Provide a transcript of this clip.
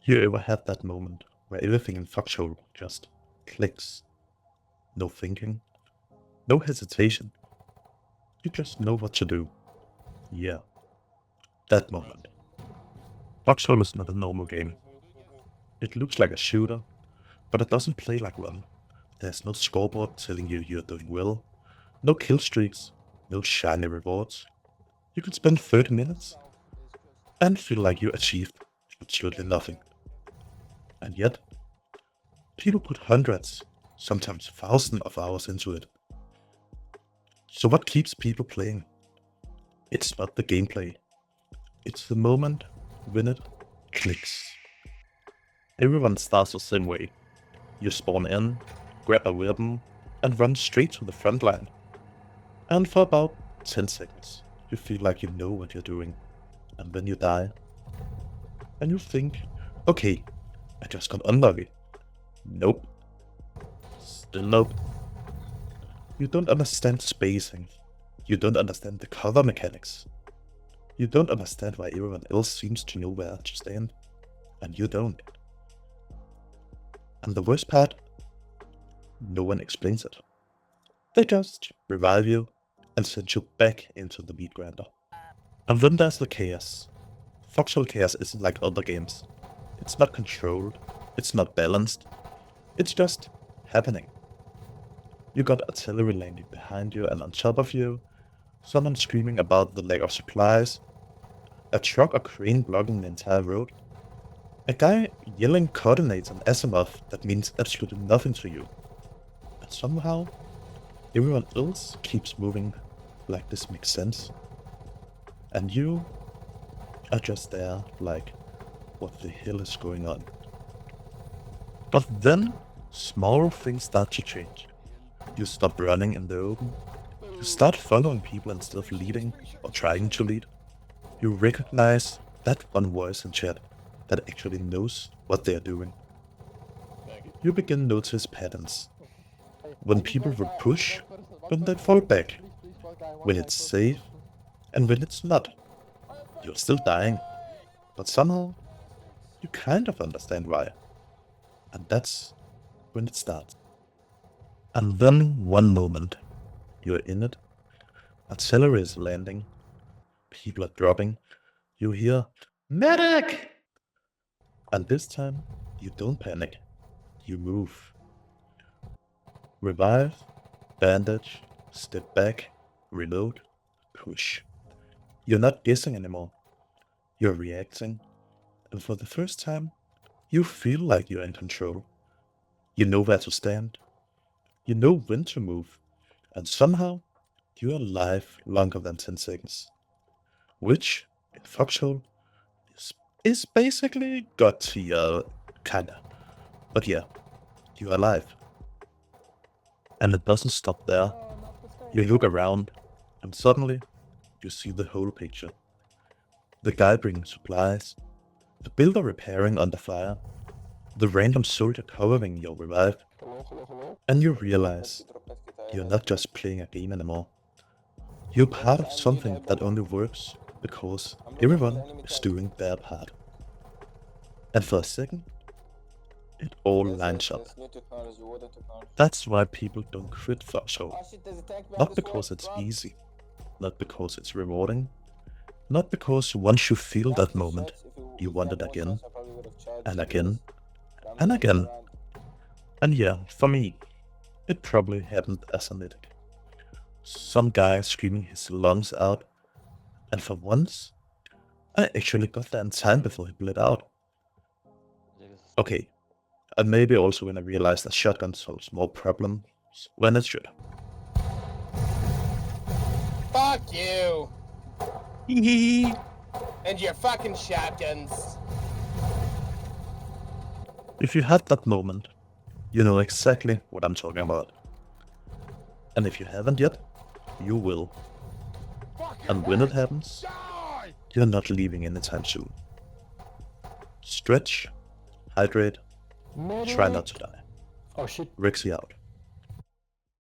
You ever had that moment where everything in Foxhole just clicks? No thinking, no hesitation. You just know what to do. Yeah, that moment. Foxhole is not a normal game. It looks like a shooter, but it doesn't play like one. There's no scoreboard telling you you're doing well, no kill streaks, no shiny rewards. You can spend 30 minutes and feel like you achieved absolutely nothing. And yet, people put hundreds, sometimes thousands of hours into it. So what keeps people playing? It's not the gameplay. It's the moment when it clicks. Everyone starts the same way. You spawn in, grab a weapon, and run straight to the front line. And for about 10 seconds, you feel like you know what you're doing. And then you die. And you think, okay, I just got unlucky. Nope. Still nope. You don't understand spacing. You don't understand the cover mechanics. You don't understand why everyone else seems to know where to stand. And you don't. And the worst part? No one explains it. They just revive you and send you back into the meat grinder. And then there's the chaos. Foxhole chaos isn't like other games. It's not controlled. It's not balanced. It's just happening. You got artillery landing behind you and on top of you, someone screaming about the lack of supplies, a truck or crane blocking the entire road, a guy yelling coordinates and azimuth that means absolutely nothing to you. And somehow, everyone else keeps moving like this makes sense. And you are just there like, what the hell is going on? But then, small things start to change. You stop running in the open. You start following people instead of leading or trying to lead. You recognize that one voice in chat that actually knows what they are doing. You begin to notice patterns. When people will push, when they fall back, when it's safe, and when it's not. You're still dying, but somehow you kind of understand why. And that's when it starts. And then one moment, you're in it, artillery is landing, people are dropping, you hear, "Medic!" And this time, you don't panic, you move. Revive, bandage, step back, reload, push. You're not guessing anymore, you're reacting, and for the first time, you feel like you're in control. You know where to stand, you know when to move, and somehow, you're alive longer than 10 seconds. Which, in Foxhole, is basically God tier, kinda. But yeah, you're alive. And it doesn't stop there. You look around, and suddenly, you see the whole picture. The guy bringing supplies, the builder repairing under fire, the random soldier covering your revive, and you realize you're not just playing a game anymore. You're part of something that only works because everyone is doing their part. And for a second, it all lines up. That's why people don't quit Foxhole. Not because it's easy, not because it's rewarding, not because once you feel that moment, you want it again, and again, and again. And yeah, for me, it probably happened as a medic. Some guy screaming his lungs out, and for once, I actually got there in time before he bled out. Okay, and maybe also when I realized that shotgun solves more problems when it should. Fuck you! And your fucking shotguns. If you had that moment, you know exactly what I'm talking about. And if you haven't yet, you will. And when it happens, you're not leaving anytime soon. Stretch, hydrate, try not to die. Oh shit. Rexy out.